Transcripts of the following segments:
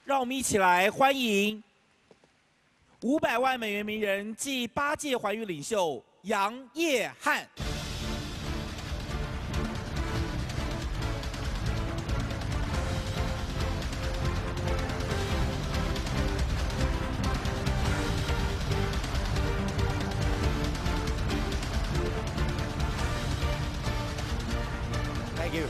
让我们一起来欢迎500万美元名人暨8届环宇领袖杨业汉。Thank you.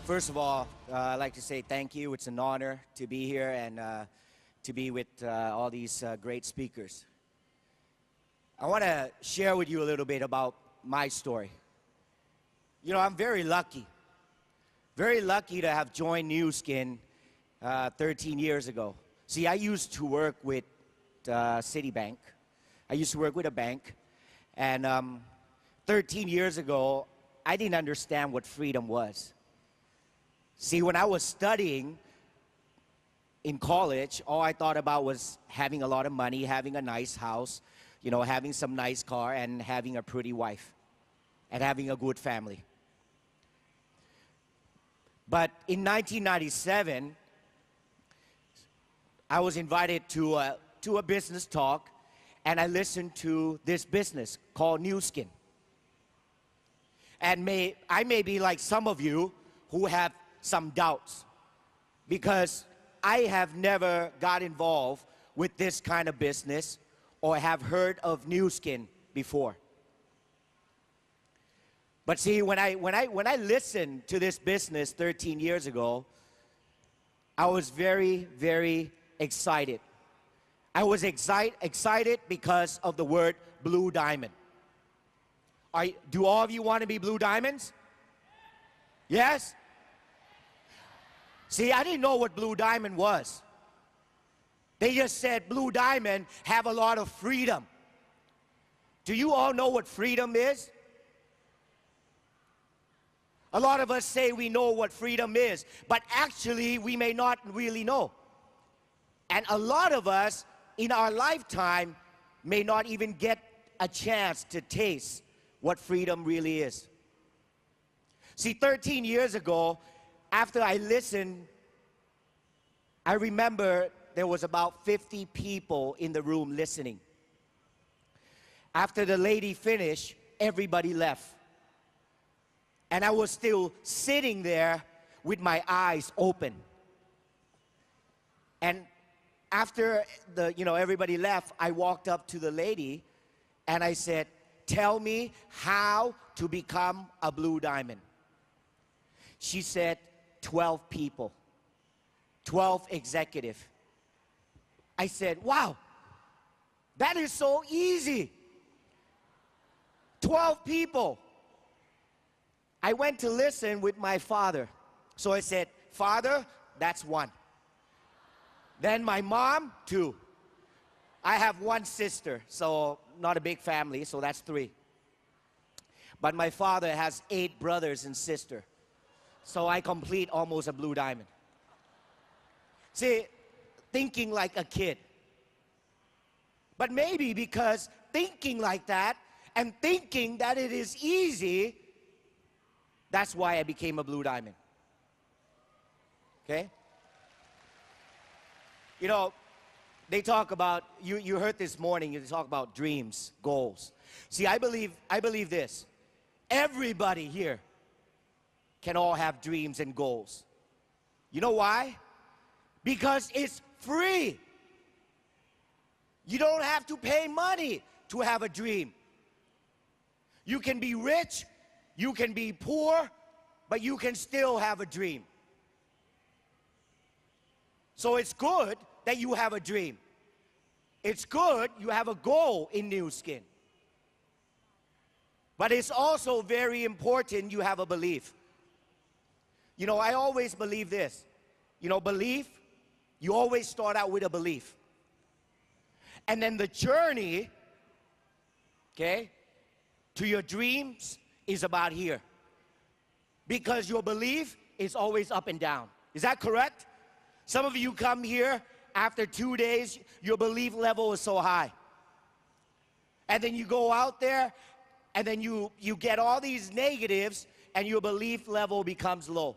First of all, I'd like to say thank you. It's an honor to be here and to be with all these great speakers. I want to share with you a little bit about my story. You know, I'm very lucky to have joined New Skin 13 years ago. See, I used to work with Citibank. I used to work with a bank, and 13 years ago, I didn't understand what freedom was. See, when I was studying in college, all I thought about was having a lot of money, having a nice house, you know, having some nice car, and having a pretty wife, and having a good family. But in 1997, I was invited to a business talk, and I listened to this business called New Skin. And I may be like some of you who have some doubts, because I have never got involved with this kind of business or have heard of New Skin before. But see, when I listened to this business 13 years ago, I was very, very excited. I was excited because of the word blue diamond. Do all of you want to be blue diamonds? Yes? See, I didn't know what blue diamond was. They just said blue diamond have a lot of freedom. Do you all know what freedom is? A lot of us say we know what freedom is, but actually we may not really know. And a lot of us in our lifetime may not even get a chance to taste what freedom really is. See, 13 years ago, after I listened, I remember there was about 50 people in the room listening. After the lady finished, everybody left. And I was still sitting there with my eyes open. And after everybody left, I walked up to the lady and I said, "Tell me how to become a blue diamond." She said, 12 people, 12 executives. I said, "Wow, that is so easy. 12 people." I went to listen with my father. So I said, "Father, that's one." Then my mom, 2. I have one sister, so not a big family, so that's 3. But my father has 8 brothers and sisters. So I complete almost a blue diamond. See, thinking like a kid. But maybe because thinking like that and thinking that it is easy, that's why I became a blue diamond. Okay? You know, they talk about, you heard this morning, they talk about dreams, goals. See, I believe this. Everybody here can all have dreams and goals. You know why? Because it's free. You don't have to pay money to have a dream. You can be rich, you can be poor, but you can still have a dream. So it's good that you have a dream. It's good you have a goal in New Skin. But it's also very important you have a belief. You know, I always believe this. You know, belief, you always start out with a belief. And then the journey, okay, to your dreams is about here. Because your belief is always up and down. Is that correct? Some of you come here, after 2 days, your belief level is so high. And then you go out there, and then you get all these negatives, and your belief level becomes low.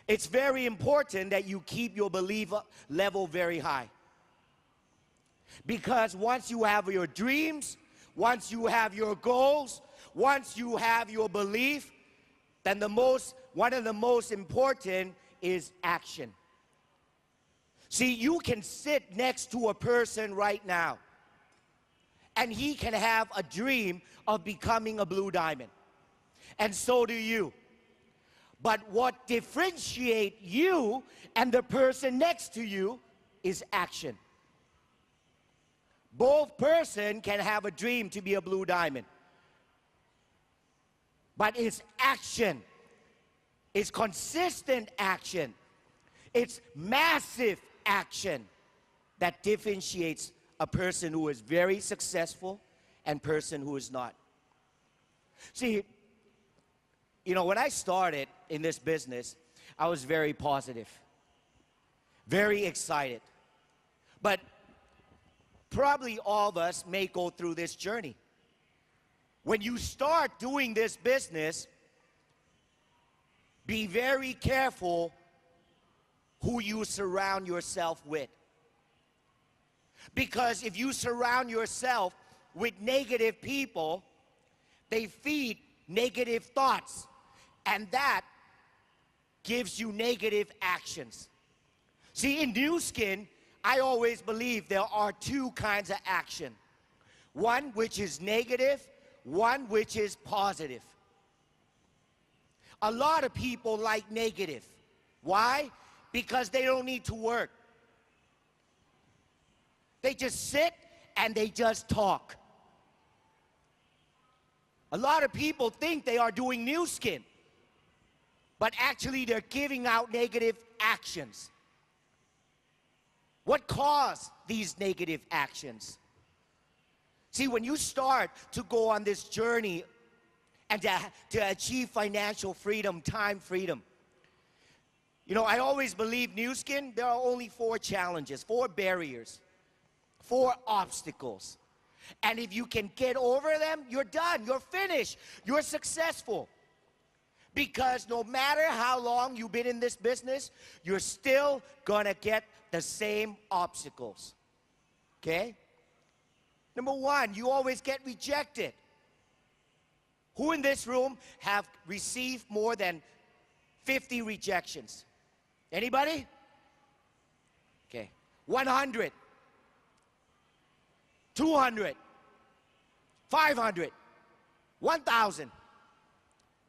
It's very important that you keep your belief level very high. Because once you have your dreams, once you have your goals, once you have your belief, then one of the most important is action. See, you can sit next to a person right now, and he can have a dream of becoming a blue diamond. And so do you. But what differentiates you and the person next to you is action. Both person can have a dream to be a blue diamond. But it's action. It's consistent action. It's massive action that differentiates a person who is very successful and person who is not. See, you know, when I started in this business, I was very positive, very excited. But probably all of us may go through this journey. When you start doing this business, be very careful who you surround yourself with. Because if you surround yourself with negative people, they feed negative thoughts, and that gives you negative actions. See, in New Skin, I always believe there are two kinds of action. One which is negative, one which is positive. A lot of people like negative. Why? Because they don't need to work. They just sit and they just talk. A lot of people think they are doing New Skin, but actually they're giving out negative actions. What caused these negative actions? See, when you start to go on this journey and to achieve financial freedom, time freedom, you know, I always believe New Skin, there are only 4 challenges, 4 barriers, 4 obstacles. And if you can get over them, you're done, you're finished, you're successful. Because no matter how long you've been in this business, you're still gonna get the same obstacles. Okay? Number 1, you always get rejected. Who in this room have received more than 50 rejections? Anybody? Okay. 100. 200. 500. 1,000.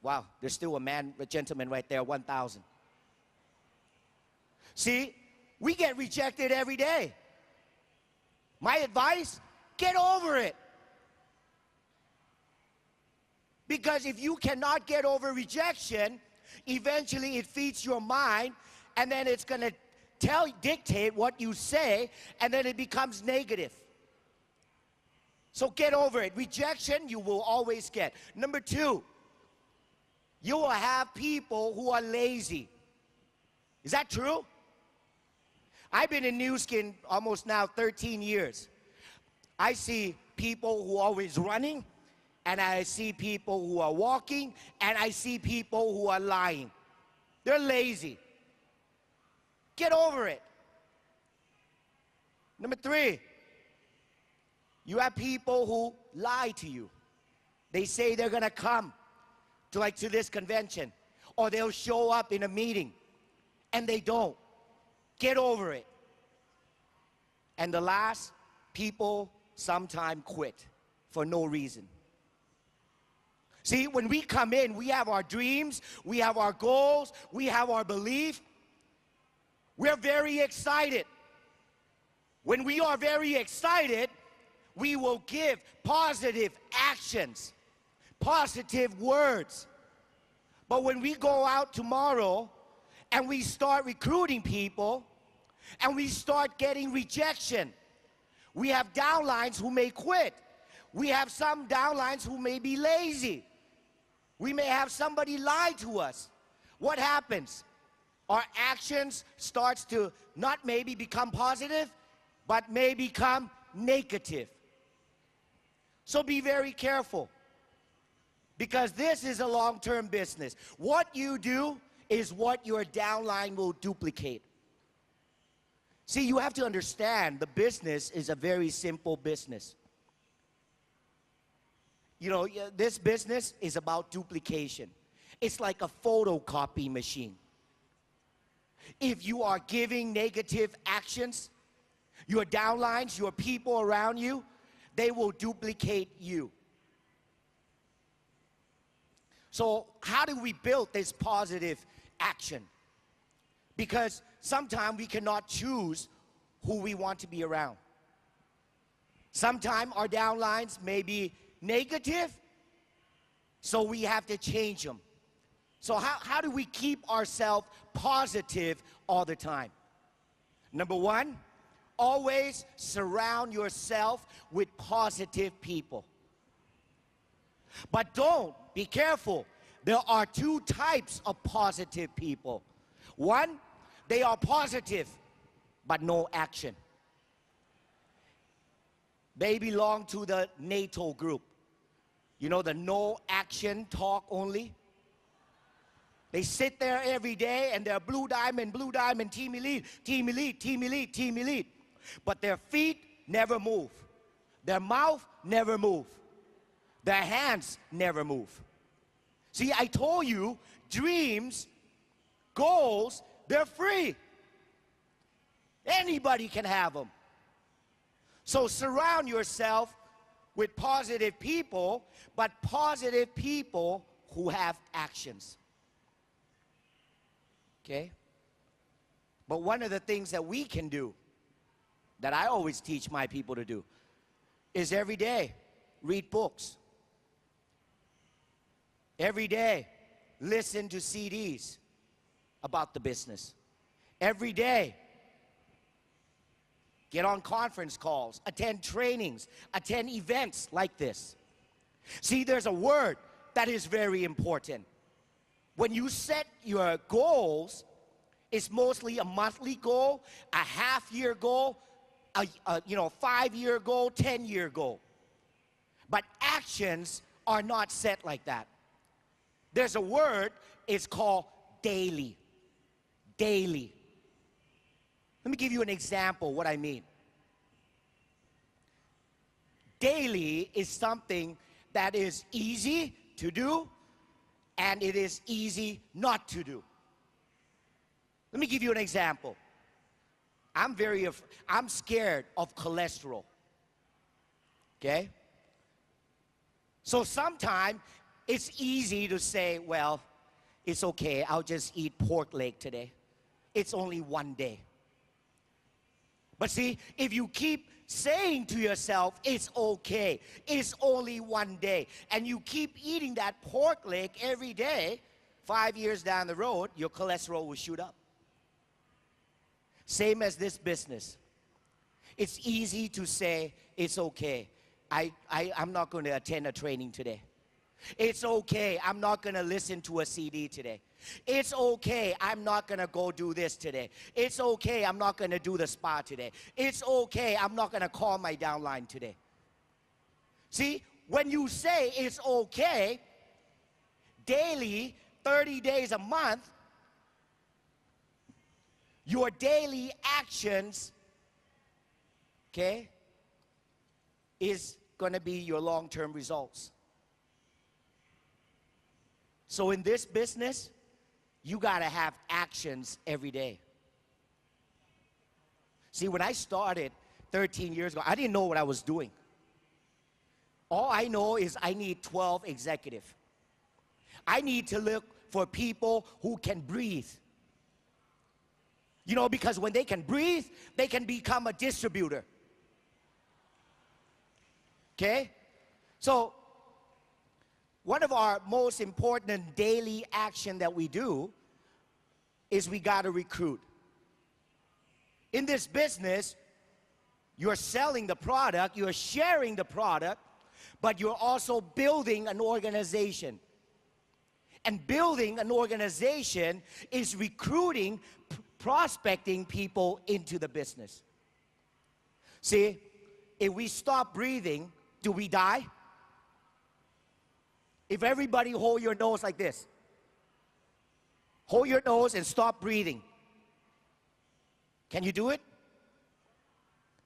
Wow, there's still a gentleman right there, 1,000. See, we get rejected every day. My advice, get over it. Because if you cannot get over rejection, eventually it feeds your mind, and then it's going to dictate what you say, and then it becomes negative. So get over it. Rejection, you will always get. Number 2, you will have people who are lazy. Is that true? I've been in New Skin almost now 13 years. I see people who are always running, and I see people who are walking, and I see people who are lying. They're lazy. Get over it. Number 3, you have people who lie to you. They say they're gonna come to this convention, or they'll show up in a meeting, and they don't. Get over it. And the last, people sometimes quit for no reason. See, when we come in, we have our dreams, we have our goals, we have our belief. We're very excited. When we are very excited, we will give positive actions, positive words. But when we go out tomorrow and we start recruiting people and we start getting rejection, we have downlines who may quit. We have some downlines who may be lazy. We may have somebody lie to us. What happens? Our actions starts to not maybe become positive, but may become negative. So be very careful, because this is a long-term business. What you do is what your downline will duplicate. See, you have to understand the business is a very simple business. You know, this business is about duplication. It's like a photocopy machine. If you are giving negative actions, your downlines, your people around you, they will duplicate you. So how do we build this positive action? Because sometimes we cannot choose who we want to be around. Sometimes our downlines may be negative, so we have to change them. So how do we keep ourselves positive all the time? Number one, always surround yourself with positive people. But be careful. There are two types of positive people. One, they are positive, but no action. They belong to the NATO group. You know, the no action talk only. They sit there every day and they're blue diamond, team elite, team elite, team elite, team elite. But their feet never move. Their mouth never move. Their hands never move. See, I told you, dreams, goals, they're free. Anybody can have them. So surround yourself with positive people, but positive people who have actions. Okay? But one of the things that we can do, that I always teach my people to do, is every day read books. Every day listen to CDs about the business. Every day get on conference calls, attend trainings, attend events like this. See, there's a word that is very important. When you set your goals, it's mostly a monthly goal, a half-year goal, a 5-year goal, 10-year goal. But actions are not set like that. There's a word, it's called daily. Daily. Let me give you an example what I mean. Daily is something that is easy to do and it is easy not to do. Let me give you an example. I'm scared of cholesterol. Okay? So sometimes it's easy to say, well, it's okay, I'll just eat pork leg today. It's only one day. But see, if you keep saying to yourself, it's okay, it's only one day, and you keep eating that pork leg every day, 5 years down the road, your cholesterol will shoot up. Same as this business. It's easy to say, it's okay, I'm not going to attend a training today. It's okay, I'm not going to listen to a CD today. It's okay, I'm not going to go do this today. It's okay, I'm not going to do the spa today. It's okay, I'm not going to call my downline today. See, when you say it's okay, daily, 30 days a month, your daily actions, okay, is going to be your long-term results. So in this business, you got to have actions every day. See, when I started 13 years ago, I didn't know what I was doing. All I know is I need 12 executives. I need to look for people who can breathe. You know, because when they can breathe, they can become a distributor. Okay? So, one of our most important daily action that we do is we got to recruit. In this business, you're selling the product, you're sharing the product, but you're also building an organization. And building an organization is recruiting, prospecting people into the business. See, if we stop breathing, do we die? If everybody hold your nose like this, Hold your nose and stop breathing. Can you do it?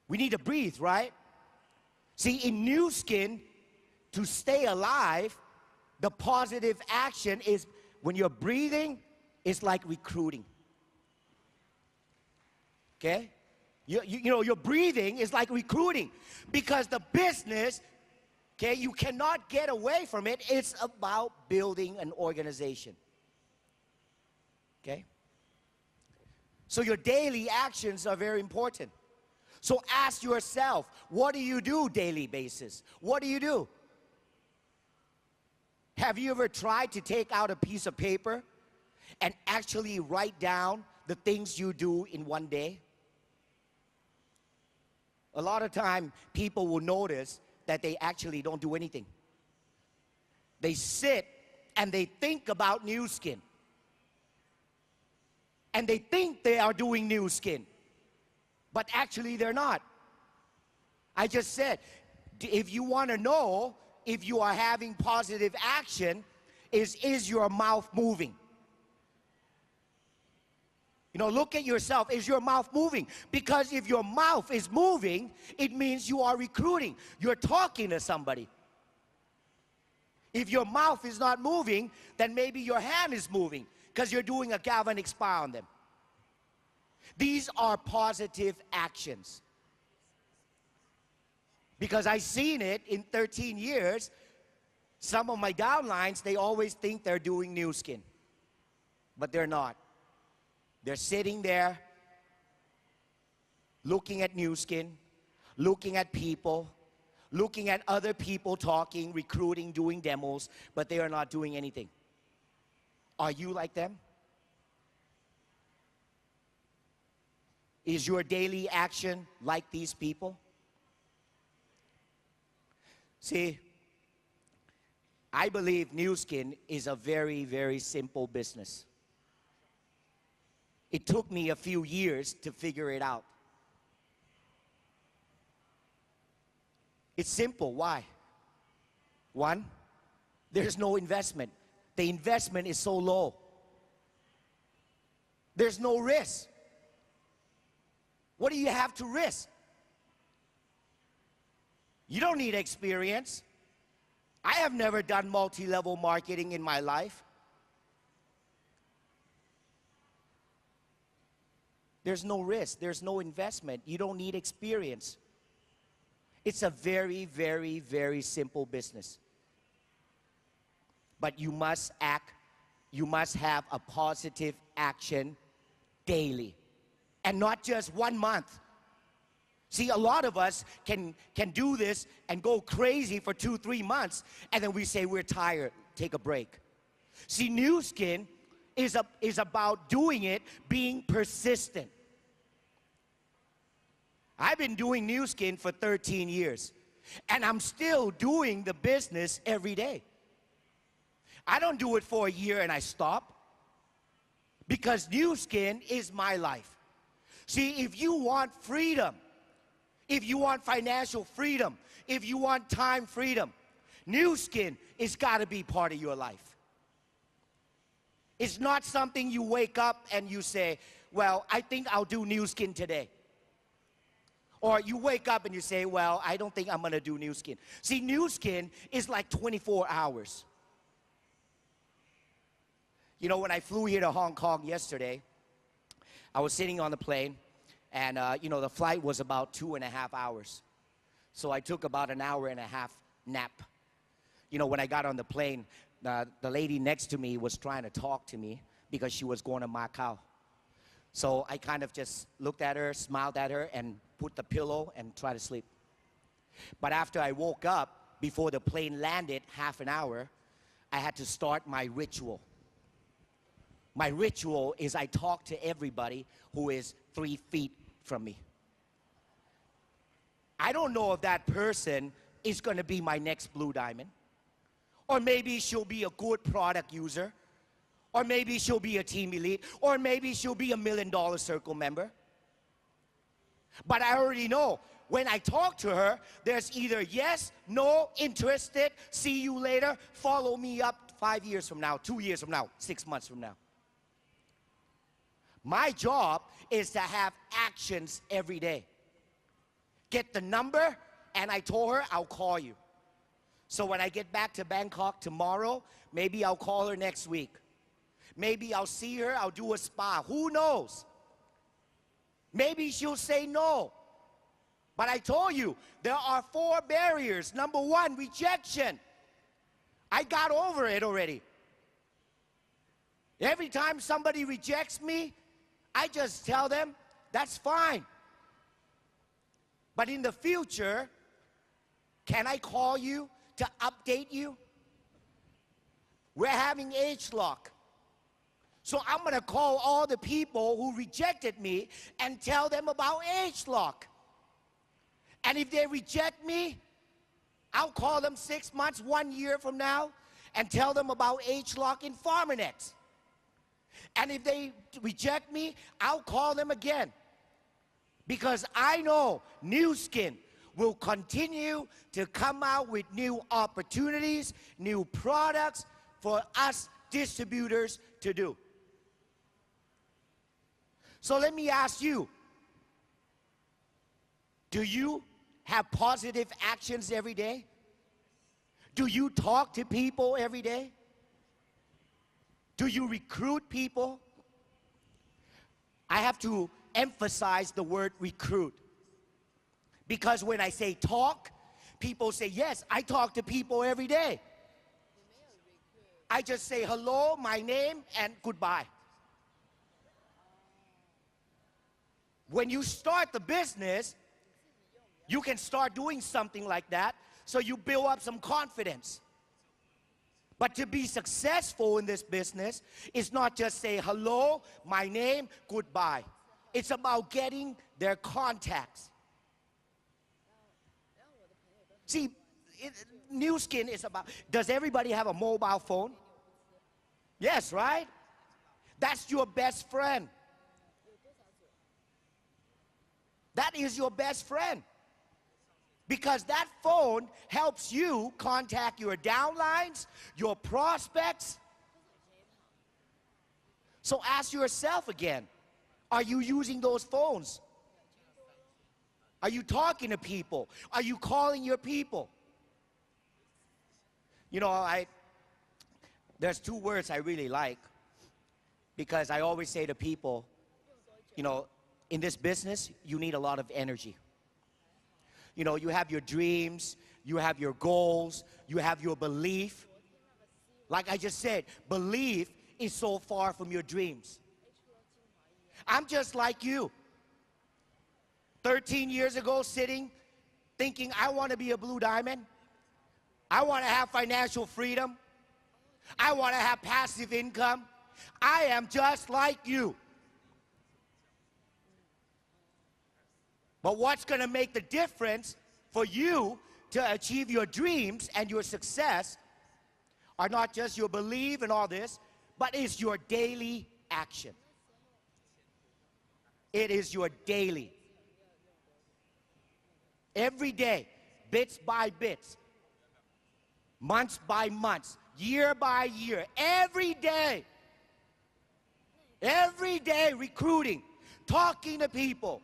We need to breathe, right? See, in new skin, to stay alive, the positive action is when you're breathing, it's like recruiting. Okay? You know, your breathing is like recruiting because the business, okay, you cannot get away from it. It's about building an organization. Okay? So your daily actions are very important. So ask yourself, what do you do daily basis? What do you do? Have you ever tried to take out a piece of paper and actually write down the things you do in one day? A lot of time, people will notice that they actually don't do anything. They sit and they think about new skin. And they think they are doing new skin. But actually, they're not. I just said, if you want to know if you are having positive action, is your mouth moving? You know, look at yourself. Is your mouth moving? Because if your mouth is moving, it means you are recruiting. You're talking to somebody. If your mouth is not moving, then maybe your hand is moving because you're doing a galvanic spa on them. These are positive actions. Because I've seen it in 13 years. Some of my downlines, they always think they're doing new skin. But they're not. They're sitting there, looking at new skin, looking at people, looking at other people talking, recruiting, doing demos, but they are not doing anything. Are you like them? Is your daily action like these people? See, I believe new skin is a very, very simple business. It took me a few years to figure it out. It's simple. Why? One, there's no investment. The investment is so low. There's no risk. What do you have to risk? You don't need experience. I have never done multi-level marketing in my life. There's no risk. There's no investment. You don't need experience. It's a very, very, very simple business. But you must act. You must have a positive action daily. And not just 1 month. See, a lot of us can do this and go crazy for 2-3 months, and then we say we're tired, take a break. See, new skin is about doing it, being persistent. I've been doing new skin for 13 years, and I'm still doing the business every day. I don't do it for a year and I stop, because new skin is my life. See, if you want freedom, if you want financial freedom, if you want time freedom, new skin is got to be part of your life. It's not something you wake up and you say, well, I think I'll do new skin today. Or you wake up and you say, well, I don't think I'm going to do new skin. See, new skin is like 24 hours. You know, when I flew here to Hong Kong yesterday, I was sitting on the plane, and you know, the flight was about 2.5 hours. So I took about an hour and a half nap. You know, when I got on the plane, the lady next to me was trying to talk to me because she was going to Macau. So I kind of just looked at her, smiled at her, and put the pillow and tried to sleep. But after I woke up, before the plane landed, half an hour, I had to start my ritual. My ritual is I talk to everybody who is 3 feet from me. I don't know if that person is going to be my next blue diamond. Or maybe she'll be a good product user. Or maybe she'll be a team elite. Or maybe she'll be a $1 million circle member. But I already know when I talk to her, there's either yes, no, interested, see you later, follow me up 5 years from now, 2 years from now, 6 months from now. My job is to have actions every day. Get the number, and I told her I'll call you. So when I get back to Bangkok tomorrow, maybe I'll call her next week. Maybe I'll see her, I'll do a spa. Who knows? Maybe she'll say no. But I told you, there are 4 barriers. Number 1, rejection. I got over it already. Every time somebody rejects me, I just tell them, that's fine. But in the future, can I call you to update you? We're having age lock. So I'm going to call all the people who rejected me and tell them about age lock. And if they reject me, I'll call them 6 months, 1 year from now, and tell them about age lock in FarmerNet. And if they reject me, I'll call them again. Because I know Nu Skin will continue to come out with new opportunities, new products for us distributors to do. So let me ask you, do you have positive actions every day? Do you talk to people every day? Do you recruit people? I have to emphasize the word recruit. Because when I say talk, people say, yes, I talk to people every day. I just say hello, my name, and goodbye. When you start the business, you can start doing something like that, so you build up some confidence. But to be successful in this business is not just say hello, my name, goodbye. It's about getting their contacts. See, Nu Skin is about, does everybody have a mobile phone? Yes, right? That's your best friend. That is your best friend. Because that phone helps you contact your downlines, your prospects. So ask yourself again, are you using those phones? Are you talking to people? Are you calling your people? You know, there's 2 words I really like, because I always say to people, you know, in this business, you need a lot of energy. You know, you have your dreams, you have your goals, you have your belief. Like I just said, belief is so far from your dreams. I'm just like you. 13 years ago, sitting, thinking I want to be a blue diamond. I want to have financial freedom. I want to have passive income. I am just like you. But what's going to make the difference for you to achieve your dreams and your success are not just your belief and all this, but it's your daily action. It is your daily. Every day, bits by bits, months by months, year by year, every day recruiting, talking to people,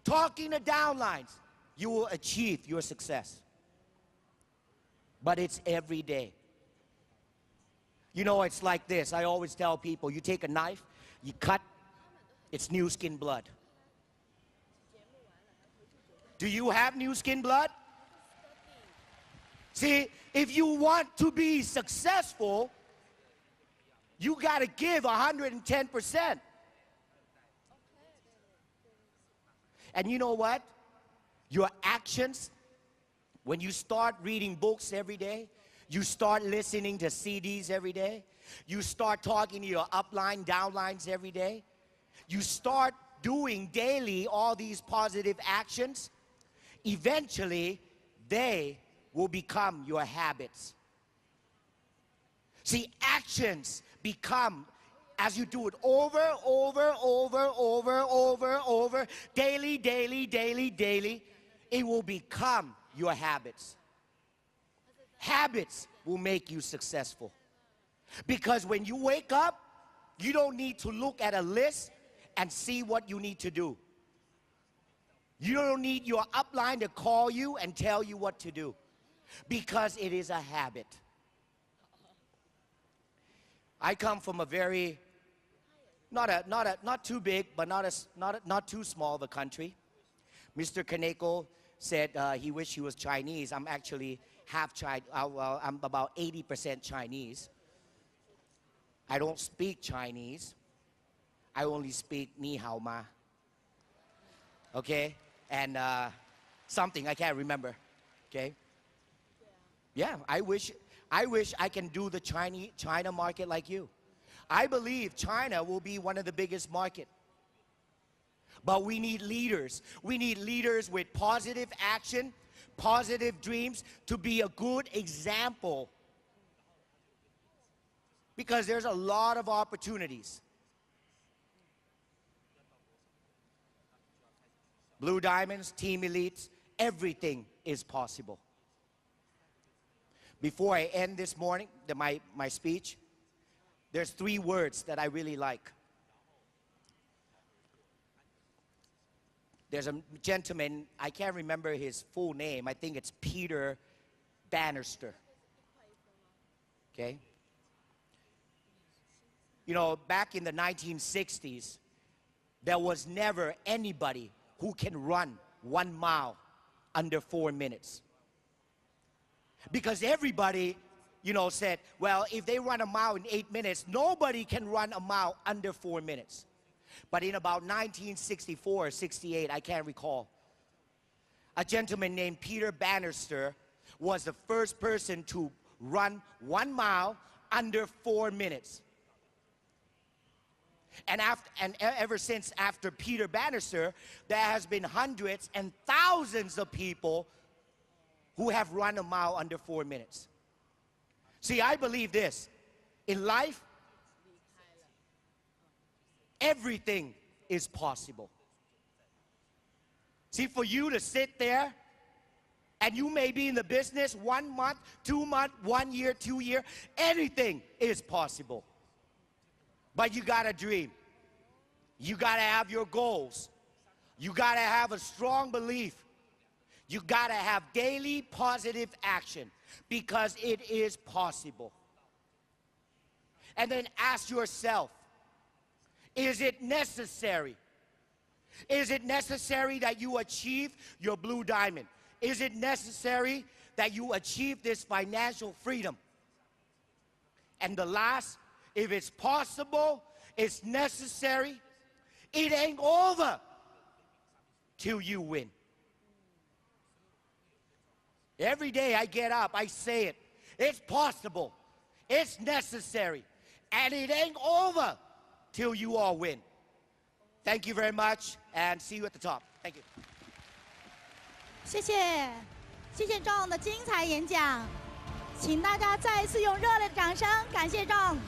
talking to downlines, you will achieve your success. But it's every day. You know, it's like this. I always tell people, you take a knife, you cut, it's Nu Skin blood. Do you have Nu Skin blood? See, if you want to be successful, you got to give 110%. And you know what? Your actions, when you start reading books every day, you start listening to CDs every day, you start talking to your upline, downlines every day, you start doing daily all these positive actions, eventually they will become your habits. See, actions become, as you do it over, daily, it will become your habits. Habits will make you successful. Because when you wake up, you don't need to look at a list and see what you need to do. You don't need your upline to call you and tell you what to do, because it is a habit. I come from a very, not too big, but not too small of a country. Mr. Kaneko said he wished he was Chinese. I'm actually half Chinese. Well, I'm about 80% Chinese. I don't speak Chinese. I only speak ni hao ma. Okay? And something I can't remember. Okay? Yeah, I wish I can do the China market like you. I believe China will be one of the biggest markets. But we need leaders. We need leaders with positive action, positive dreams, to be a good example. Because there's a lot of opportunities. Blue Diamonds, Team Elites, everything is possible. Before I end this morning, my speech, there's 3 words that I really like. There's a gentleman, I can't remember his full name. I think it's Peter Bannister. Okay? You know, back in the 1960s, there was never anybody who can run 1 mile under 4 minutes. Because everybody, you know, said, well, if they run a mile in 8 minutes, nobody can run a mile under 4 minutes. But in about 1964 or 68, I can't recall, a gentleman named Peter Bannister was the first person to run 1 mile under 4 minutes. And ever since after Peter Bannister, there has been hundreds and thousands of people who have run a mile under 4 minutes. See, I believe this. In life, everything is possible. See, for you to sit there, and you may be in the business 1 month, 2 months, 1 year, 2 years, anything is possible. But you gotta dream. You gotta have your goals. You gotta have a strong belief. You gotta have daily positive action, because it is possible. And then ask yourself, is it necessary? Is it necessary that you achieve your blue diamond? Is it necessary that you achieve this financial freedom? And the last, if it's possible, it's necessary, it ain't over till you win. Every day I get up, I say it. It's possible, it's necessary, and it ain't over till you all win. Thank you very much, and see you at the top. Thank you. 谢谢John的精彩演讲，请大家再一次用热烈的掌声感谢John。